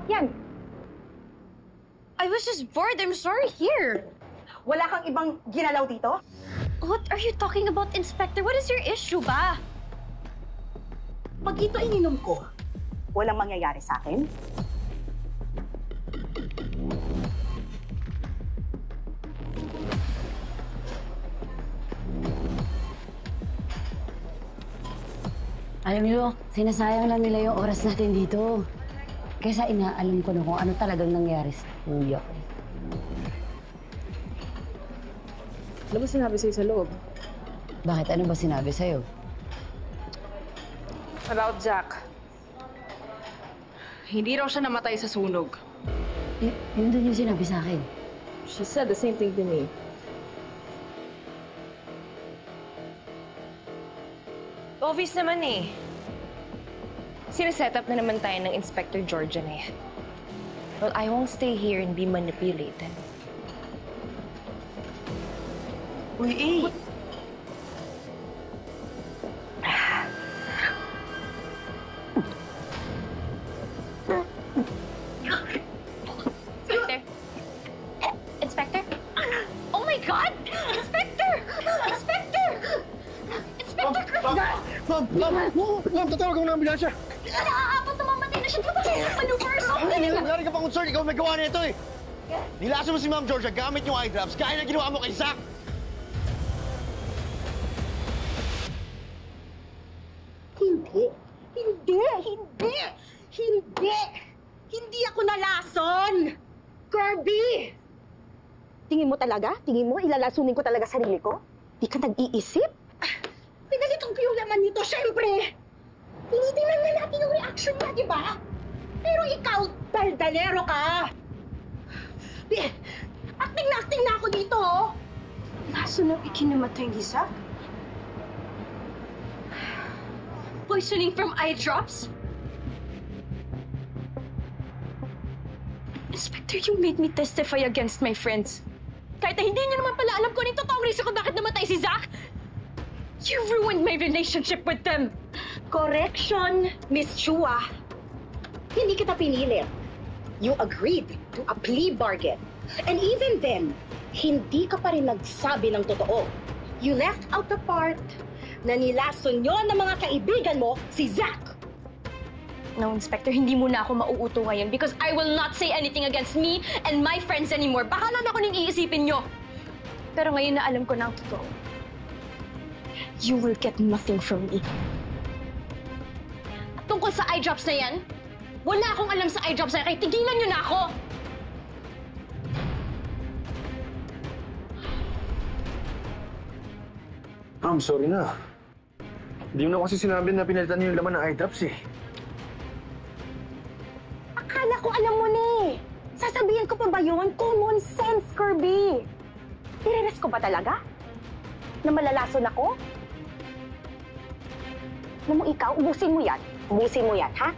Yan. I was just bored. I'm sorry. Here. Wala kang ibang ginalaw dito? What are you talking about, Inspector? What is your issue ba? Pag ito ininom ko, walang mangyayari sa akin. Alam niyo, sinasayang lang nila yung oras natin dito. Kaysa inaalam ko na kung ano talagang nangyari sa kuya ko. Ano ba sinabi sa'yo sa loob? Bakit? Ano ba sinabi sa'yo? About Jack. Hindi raw siya namatay sa sunog. Yun din yung sinabi sa akin. She said the same thing to me. Obvious naman eh. Sineset up na naman tayo ng Inspector Georgia na yan. Well, I won't stay here and be manipulated. Uy, eh. Inspector? Inspector? Oh my God! Inspector! Inspector! Inspector Ma'am, tatawag ako ng ambulansya. Nakaapat na mamatay na siya. Di ba siya maneuver or something? Nangyari ka pa concern, ikaw may gawa nito eh. Nilaso mo si Ma'am Georgia gamit yung eye drops, gaya na ginawa mo kay Zach. Hindi! Hindi! Hindi! Hindi! Hindi ako nalason! Kirby! Tingin mo talaga? Tingin mo ilalasunin ko talaga sarili ko? Di ka nag-iisip? Pinalitong piulaman nito, syempre! Tinitingnan na natin yung reaction niya, di ba? Pero ikaw, daldalero ka! Acting na ako dito, oh! Laso ng ikinamatay ni Zach? Poisoning from eye drops? Inspector, you made me testify against my friends. Kahit na hindi niyo naman pala alam ko anong totoong reason kung bakit namatay si Zach. You ruined my relationship with them. Correction, Miss Chua. Hindi kita pinilit. You agreed to a plea bargain. And even then, hindi ka pa rin nagsabi ng totoo. You left out the part na nilason nyo ng mga kaibigan mo si Zach. No, Inspector, hindi muna ako mauuto ngayon because I will not say anything against me and my friends anymore. Bahala na ako nang iisipin nyo. Pero ngayon na alam ko na ang totoo, you will get nothing from me. At tungkol sa eye drops na yan, wala akong alam sa eye drops na yan, kaya tigilan nyo na ako! Ma'am, sorry na. Hindi mo na kasi sinabi na pinalitan niyo yung laman ng eye drops eh. Akala ko alam mo na eh. Sasabihin ko pa ba yun? Common sense, Kirby. Ireres ko ba talaga? Na malalason ako? Alam mo ikaw, ubusin mo yan. Ubusin mo yan, ha?